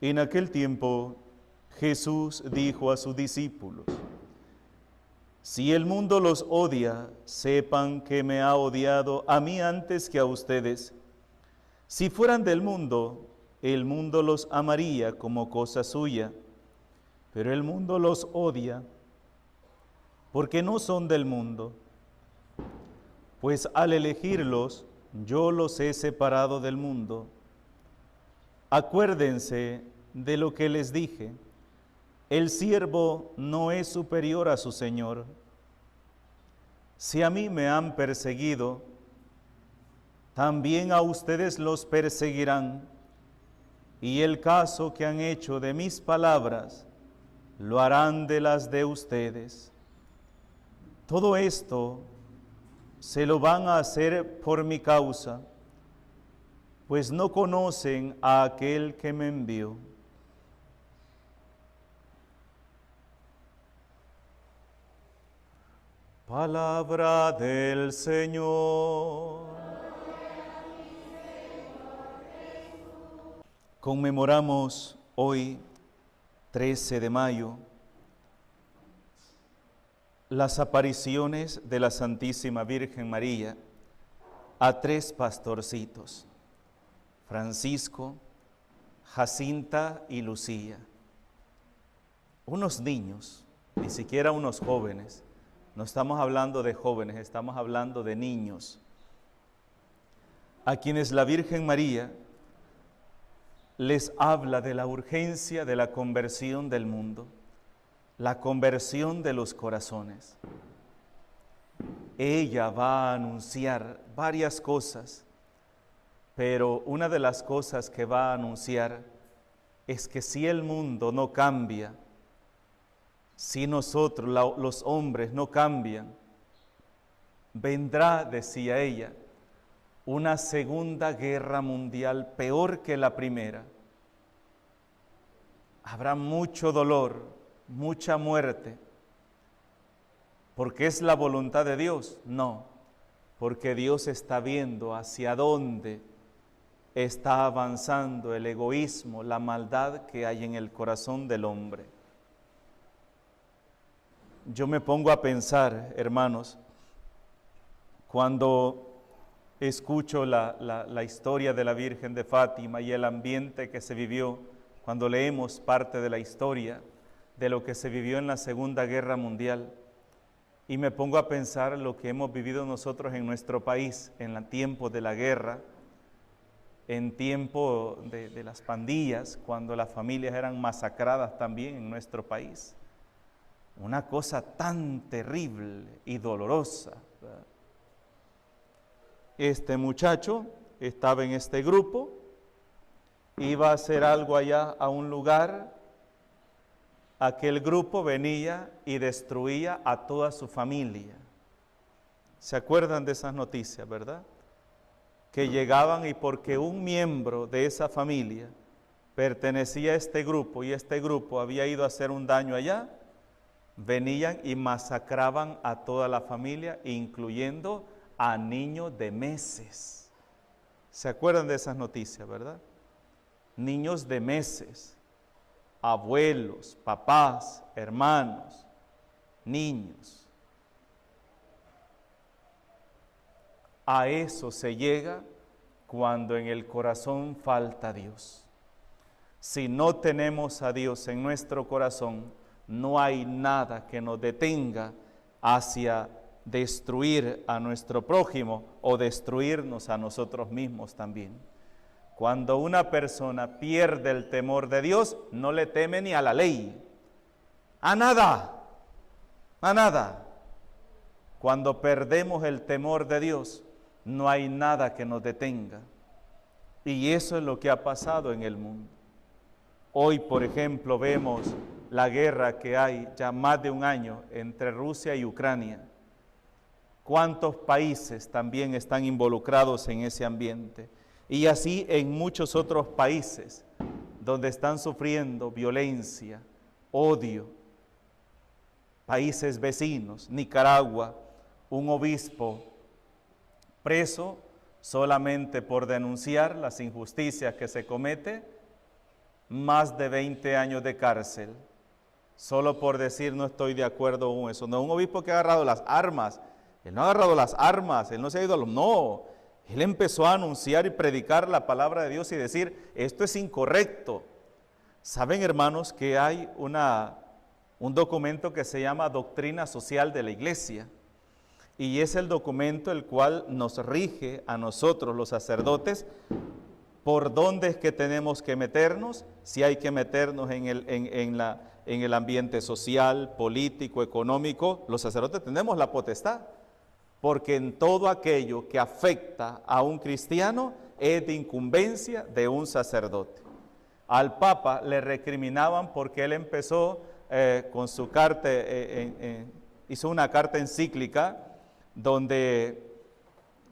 En aquel tiempo Jesús dijo a sus discípulos: si el mundo los odia, sepan que me ha odiado a mí antes que a ustedes. Si fueran del mundo, el mundo los amaría como cosa suya, pero el mundo los odia porque no son del mundo, pues al elegirlos, yo los he separado del mundo. Acuérdense de lo que les dije: el siervo no es superior a su señor. Si a mí me han perseguido, también a ustedes los perseguirán, y el caso que han hecho de mis palabras, lo harán de las de ustedes. Todo esto se lo van a hacer por mi causa, pues no conocen a aquel que me envió. Palabra del Señor. Conmemoramos hoy, 13 de mayo, las apariciones de la Santísima Virgen María a tres pastorcitos: Francisco, Jacinta y Lucía. Unos niños, ni siquiera unos jóvenes. No estamos hablando de jóvenes, estamos hablando de niños, a quienes la Virgen María les habla de la urgencia de la conversión del mundo, la conversión de los corazones. Ella va a anunciar varias cosas, pero una de las cosas que va a anunciar es que si el mundo no cambia, si nosotros, los hombres, no cambian, vendrá, decía ella, una segunda guerra mundial peor que la primera. Habrá mucho dolor, mucha muerte. ¿Porque es la voluntad de Dios? No, porque Dios está viendo hacia dónde está avanzando el egoísmo, la maldad que hay en el corazón del hombre. Yo me pongo a pensar, hermanos, cuando escucho la historia de la Virgen de Fátima y el ambiente que se vivió, cuando leemos parte de la historia de lo que se vivió en la Segunda Guerra Mundial, y me pongo a pensar lo que hemos vivido nosotros en nuestro país en el tiempo de la guerra, en tiempo de las pandillas, cuando las familias eran masacradas también en nuestro país. Una cosa tan terrible y dolorosa, ¿verdad? Este muchacho estaba en este grupo, iba a hacer algo allá a un lugar, aquel grupo venía y destruía a toda su familia. ¿Se acuerdan de esas noticias, verdad? Que llegaban y porque un miembro de esa familia pertenecía a este grupo y este grupo había ido a hacer un daño allá, venían y masacraban a toda la familia, incluyendo a niños de meses. ¿Se acuerdan de esas noticias, verdad? Niños de meses, abuelos, papás, hermanos, niños. A eso se llega cuando en el corazón falta Dios. Si no tenemos a Dios en nuestro corazón, no hay nada que nos detenga hacia destruir a nuestro prójimo o destruirnos a nosotros mismos también. Cuando una persona pierde el temor de Dios, no le teme ni a la ley, a nada, a nada. Cuando perdemos el temor de Dios, no hay nada que nos detenga. Y eso es lo que ha pasado en el mundo. Hoy, por ejemplo, vemos la guerra que hay ya más de un año entre Rusia y Ucrania. ¿Cuántos países también están involucrados en ese ambiente? Y así en muchos otros países donde están sufriendo violencia, odio. Países vecinos, Nicaragua, un obispo preso solamente por denunciar las injusticias que se cometen más de 20 años de cárcel, solo por decir no estoy de acuerdo con eso. No, un obispo que ha agarrado las armas, él no ha agarrado las armas, él no se ha ido a los... No, él empezó a anunciar y predicar la palabra de Dios y decir, esto es incorrecto. Saben, hermanos, que hay un documento que se llama Doctrina Social de la Iglesia, y es el documento el cual nos rige a nosotros los sacerdotes por dónde es que tenemos que meternos, si hay que meternos en el ambiente social, político, económico. Los sacerdotes tenemos la potestad, porque en todo aquello que afecta a un cristiano es de incumbencia de un sacerdote. Al Papa le recriminaban porque él empezó con su carta, hizo una carta encíclica donde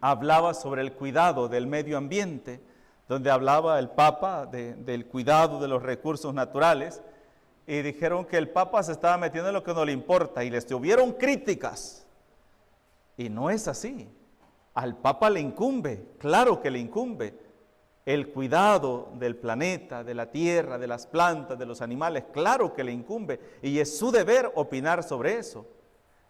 hablaba sobre el cuidado del medio ambiente, donde hablaba el Papa del cuidado de los recursos naturales, y dijeron que el Papa se estaba metiendo en lo que no le importa, y les llovieron críticas. Y no es así. Al Papa le incumbe, claro que le incumbe, el cuidado del planeta, de la tierra, de las plantas, de los animales, claro que le incumbe, y es su deber opinar sobre eso.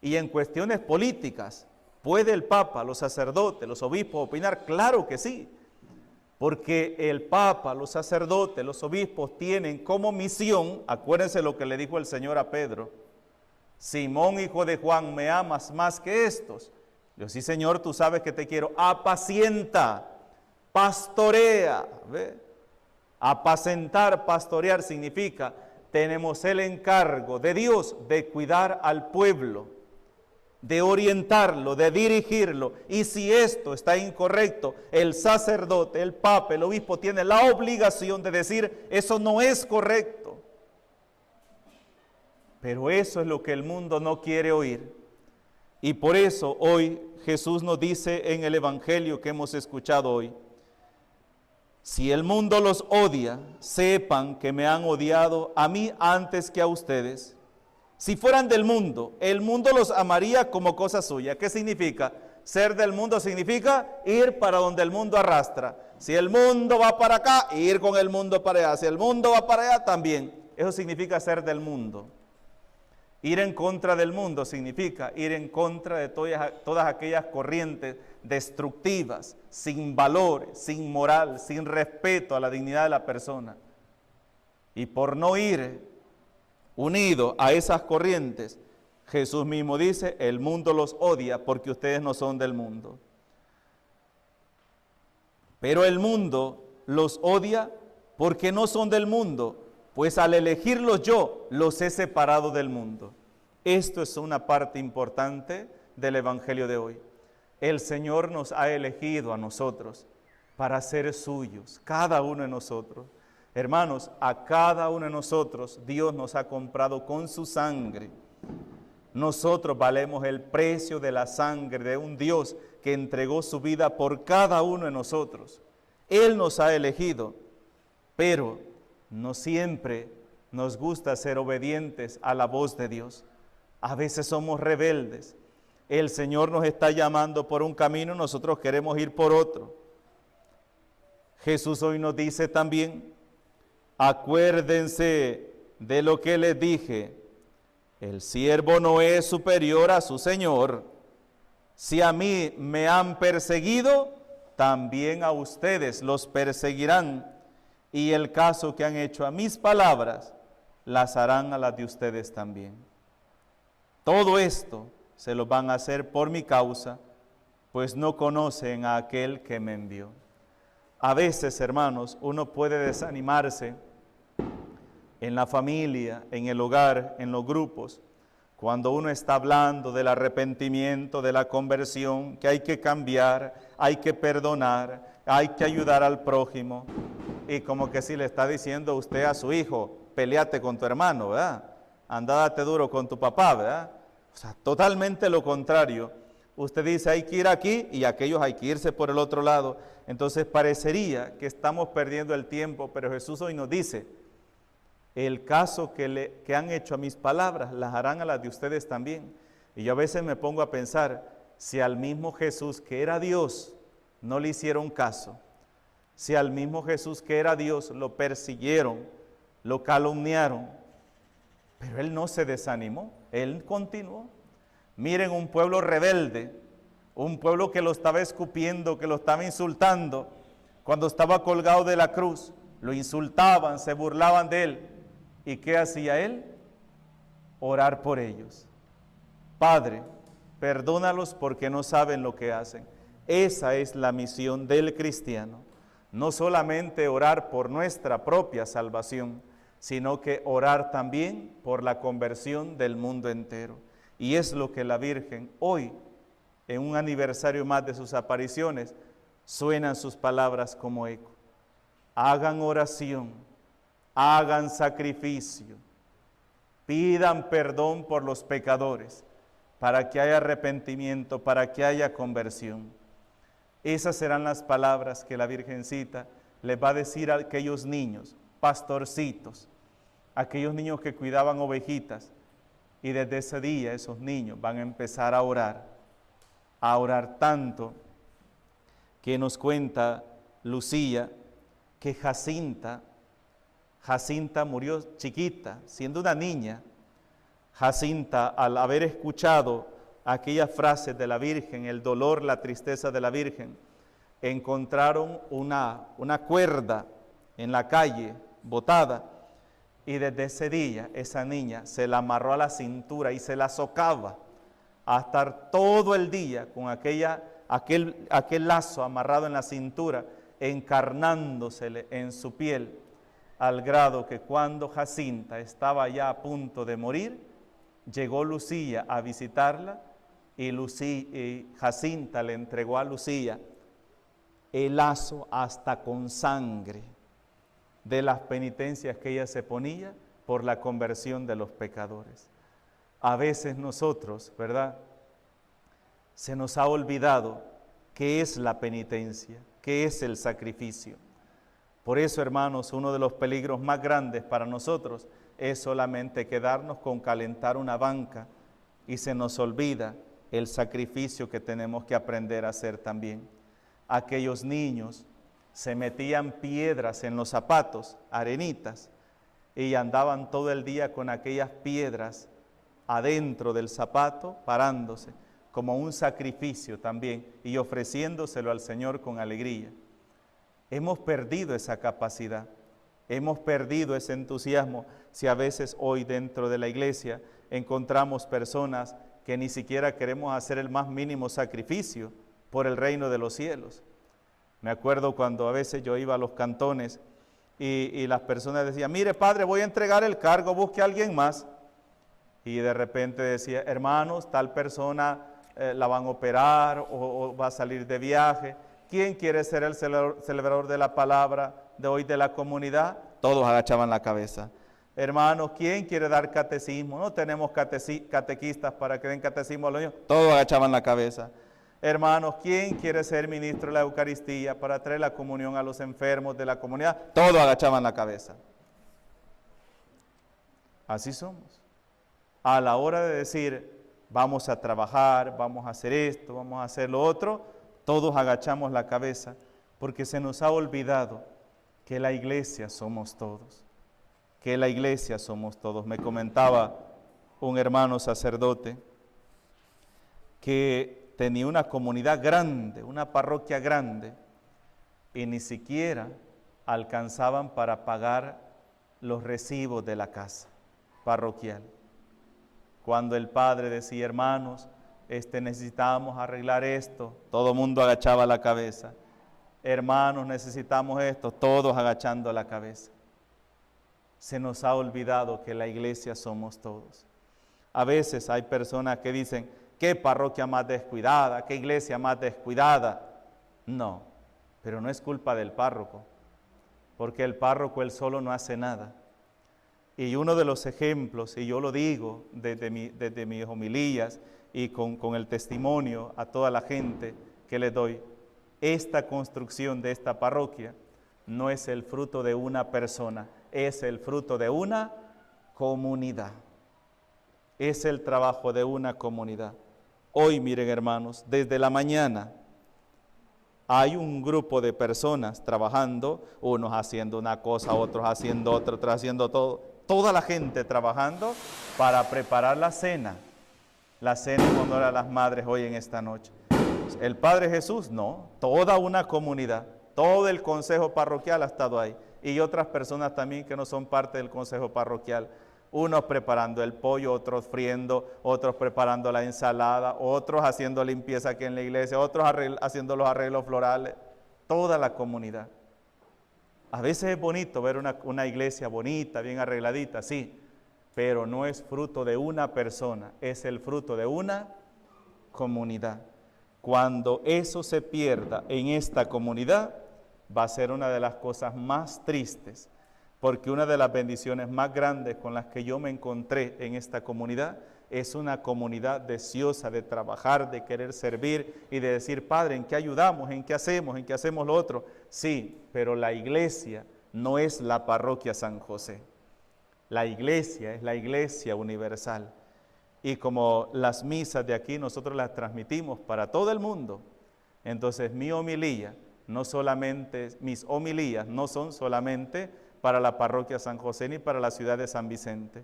Y en cuestiones políticas, ¿puede el Papa, los sacerdotes, los obispos opinar? Claro que sí, porque el Papa, los sacerdotes, los obispos tienen como misión, acuérdense lo que le dijo el Señor a Pedro, Simón, hijo de Juan, ¿me amas más que estos? Yo, sí, Señor, tú sabes que te quiero. Apacienta, pastorea. ¿Ve? Apacentar, pastorear significa, tenemos el encargo de Dios de cuidar al pueblo, de orientarlo, de dirigirlo. Y si esto está incorrecto, el sacerdote, el papa, el obispo tiene la obligación de decir, eso no es correcto. Pero eso es lo que el mundo no quiere oír. Y por eso hoy Jesús nos dice en el Evangelio que hemos escuchado hoy, si el mundo los odia, sepan que me han odiado a mí antes que a ustedes. Si fueran del mundo, el mundo los amaría como cosa suya. ¿Qué significa? Ser del mundo significa ir para donde el mundo arrastra. Si el mundo va para acá, ir con el mundo para allá. Si el mundo va para allá, también. Eso significa ser del mundo. Ir en contra del mundo significa ir en contra de todas aquellas corrientes destructivas, sin valores, sin moral, sin respeto a la dignidad de la persona. Y por no ir unido a esas corrientes, Jesús mismo dice, el mundo los odia porque ustedes no son del mundo. Pero el mundo los odia porque no son del mundo, pues al elegirlos yo, los he separado del mundo. Esto es una parte importante del Evangelio de hoy. El Señor nos ha elegido a nosotros para ser suyos, cada uno de nosotros. Hermanos, a cada uno de nosotros Dios nos ha comprado con su sangre. Nosotros valemos el precio de la sangre de un Dios que entregó su vida por cada uno de nosotros. Él nos ha elegido, pero no siempre nos gusta ser obedientes a la voz de Dios. A veces somos rebeldes. El Señor nos está llamando por un camino, nosotros queremos ir por otro. Jesús hoy nos dice también, acuérdense de lo que les dije, el siervo no es superior a su Señor. Si a mí me han perseguido, también a ustedes los perseguirán. Y el caso que han hecho a mis palabras, las harán a las de ustedes también. Todo esto se lo van a hacer por mi causa, pues no conocen a aquel que me envió. A veces, hermanos, uno puede desanimarse en la familia, en el hogar, en los grupos, cuando uno está hablando del arrepentimiento, de la conversión, que hay que cambiar, hay que perdonar, hay que ayudar al prójimo. Y como que si le está diciendo usted a su hijo, peleate con tu hermano, ¿verdad? Anda, date duro con tu papá, ¿verdad? O sea, totalmente lo contrario. Usted dice, hay que ir aquí y aquellos hay que irse por el otro lado. Entonces parecería que estamos perdiendo el tiempo, pero Jesús hoy nos dice, el caso que han hecho a mis palabras, las harán a las de ustedes también. Y yo a veces me pongo a pensar, si al mismo Jesús que era Dios no le hicieron caso, si al mismo Jesús que era Dios lo persiguieron, lo calumniaron, pero él no se desanimó, él continuó. Miren, un pueblo rebelde, un pueblo que lo estaba escupiendo, que lo estaba insultando, cuando estaba colgado de la cruz, lo insultaban, se burlaban de él. ¿Y qué hacía él? Orar por ellos. Padre, perdónalos porque no saben lo que hacen. Esa es la misión del cristiano. No solamente orar por nuestra propia salvación, sino que orar también por la conversión del mundo entero. Y es lo que la Virgen hoy, en un aniversario más de sus apariciones, suenan sus palabras como eco. Hagan oración, hagan sacrificio, pidan perdón por los pecadores, para que haya arrepentimiento, para que haya conversión. Esas serán las palabras que la Virgencita les va a decir a aquellos niños, pastorcitos, aquellos niños que cuidaban ovejitas, y desde ese día esos niños van a empezar a orar tanto que nos cuenta Lucía que Jacinta murió chiquita, siendo una niña. Jacinta, al haber escuchado aquellas frases de la Virgen, el dolor, la tristeza de la Virgen, encontraron una cuerda en la calle, botada, y desde ese día esa niña se la amarró a la cintura y se la socava a estar todo el día con aquel lazo amarrado en la cintura, encarnándosele en su piel, al grado que cuando Jacinta estaba ya a punto de morir, llegó Lucía a visitarla y Jacinta le entregó a Lucía el lazo hasta con sangre de las penitencias que ella se ponía por la conversión de los pecadores. A veces nosotros, ¿verdad?, se nos ha olvidado qué es la penitencia, qué es el sacrificio. Por eso, hermanos, uno de los peligros más grandes para nosotros es solamente quedarnos con calentar una banca y se nos olvida el sacrificio que tenemos que aprender a hacer también. Aquellos niños se metían piedras en los zapatos, arenitas, y andaban todo el día con aquellas piedras adentro del zapato, parándose, como un sacrificio también, y ofreciéndoselo al Señor con alegría. Hemos perdido esa capacidad, hemos perdido ese entusiasmo, si a veces hoy dentro de la iglesia encontramos personas que ni siquiera queremos hacer el más mínimo sacrificio por el reino de los cielos. Me acuerdo cuando a veces yo iba a los cantones y las personas decían, mire padre, voy a entregar el cargo, busque a alguien más. Y de repente decía, hermanos, tal persona la van a operar o va a salir de viaje. ¿Quién quiere ser el celebrador de la palabra de hoy de la comunidad? Todos agachaban la cabeza. Hermanos, ¿quién quiere dar catecismo? No tenemos catequistas para que den catecismo a los niños. Todos agachaban la cabeza. Hermanos, ¿quién quiere ser ministro de la Eucaristía para traer la comunión a los enfermos de la comunidad? Todos agachaban la cabeza. Así somos. A la hora de decir, vamos a trabajar, vamos a hacer esto, vamos a hacer lo otro, todos agachamos la cabeza porque se nos ha olvidado que la iglesia somos todos. Que la iglesia somos todos. Me comentaba un hermano sacerdote que tenía una comunidad grande, una parroquia grande, y ni siquiera alcanzaban para pagar los recibos de la casa parroquial. Cuando el padre decía, hermanos, necesitamos arreglar esto, todo el mundo agachaba la cabeza. Hermanos, necesitamos esto, todos agachando la cabeza. Se nos ha olvidado que la iglesia somos todos. A veces hay personas que dicen, ¿qué parroquia más descuidada? ¿Qué iglesia más descuidada? No, pero no es culpa del párroco, porque el párroco él solo no hace nada. Y uno de los ejemplos, y yo lo digo desde mis homilías y con el testimonio a toda la gente que le doy, esta construcción de esta parroquia no es el fruto de una persona, es el fruto de una comunidad. Es el trabajo de una comunidad. Hoy, miren hermanos, desde la mañana Hay un grupo de personas trabajando, unos haciendo una cosa, otros haciendo otra, otros haciendo todo. Toda la gente trabajando para preparar la cena en honor a las madres hoy en esta noche. El Padre Jesús, no, toda una comunidad, todo el consejo parroquial ha estado ahí. Y otras personas también que no son parte del consejo parroquial. Unos preparando el pollo, otros friendo, otros preparando la ensalada, otros haciendo limpieza aquí en la iglesia, otros haciendo los arreglos florales. Toda la comunidad. A veces es bonito ver una iglesia bonita, bien arregladita, sí, pero no es fruto de una persona, es el fruto de una comunidad. Cuando eso se pierda en esta comunidad, va a ser una de las cosas más tristes, porque una de las bendiciones más grandes con las que yo me encontré en esta comunidad es una comunidad deseosa de trabajar, de querer servir y de decir, Padre, ¿en qué ayudamos? ¿En qué hacemos lo otro? Sí, pero la iglesia no es la parroquia San José. La iglesia es la iglesia universal. Y como las misas de aquí nosotros las transmitimos para todo el mundo, entonces mis homilías no son solamente para la parroquia San José ni para la ciudad de San Vicente,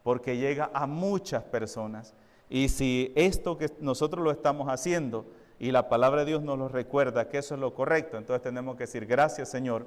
porque llega a muchas personas. Y si esto que nosotros lo estamos haciendo y la palabra de Dios nos lo recuerda que eso es lo correcto, entonces tenemos que decir gracias, Señor,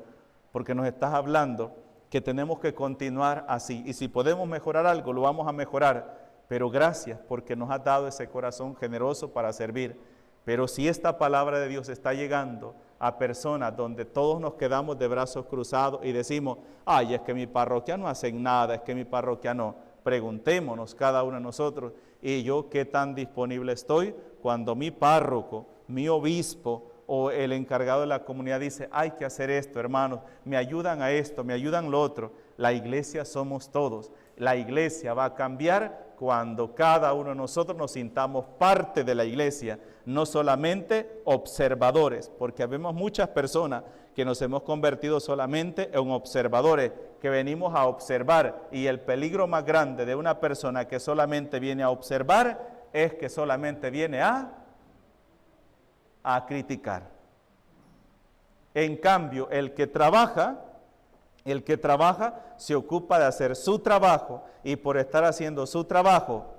porque nos estás hablando que tenemos que continuar así. Y si podemos mejorar algo, lo vamos a mejorar. Pero gracias porque nos has dado ese corazón generoso para servir. Pero si esta palabra de Dios está llegando a personas donde todos nos quedamos de brazos cruzados y decimos, ay, es que mi parroquia no hace nada, es que mi parroquia no. Preguntémonos cada uno de nosotros, ¿y yo qué tan disponible estoy cuando mi párroco, mi obispo o el encargado de la comunidad dice, hay que hacer esto, hermanos, me ayudan a esto, me ayudan lo otro? La iglesia somos todos. La iglesia va a cambiar cuando cada uno de nosotros nos sintamos parte de la iglesia, no solamente observadores, porque vemos muchas personas que nos hemos convertido solamente en observadores, que venimos a observar, y el peligro más grande de una persona que solamente viene a observar es que solamente viene a criticar. En cambio, el que trabaja se ocupa de hacer su trabajo, y por estar haciendo su trabajo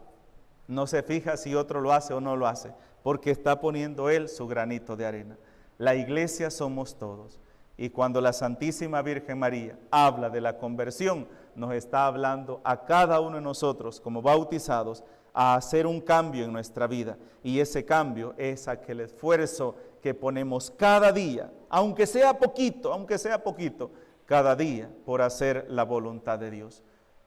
no se fija si otro lo hace o no lo hace, porque está poniendo él su granito de arena. La iglesia somos todos, y cuando la Santísima Virgen María habla de la conversión, nos está hablando a cada uno de nosotros como bautizados a hacer un cambio en nuestra vida, y ese cambio es aquel esfuerzo que ponemos cada día, aunque sea poquito, cada día por hacer la voluntad de Dios.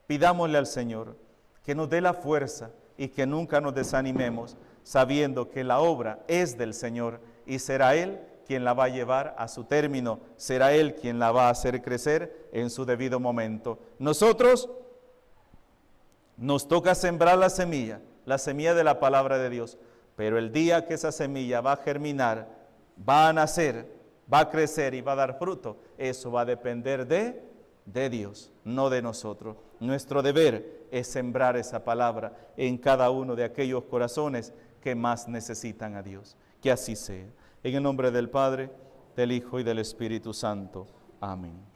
Pidámosle al Señor que nos dé la fuerza y que nunca nos desanimemos, sabiendo que la obra es del Señor y será Él quien la va a llevar a su término, será Él quien la va a hacer crecer en su debido momento. Nosotros nos toca sembrar la semilla de la palabra de Dios, pero el día que esa semilla va a germinar, va a nacer, va a crecer y va a dar fruto, eso va a depender de Dios, no de nosotros. Nuestro deber es sembrar esa palabra en cada uno de aquellos corazones que más necesitan a Dios. Que así sea. En el nombre del Padre, del Hijo y del Espíritu Santo. Amén.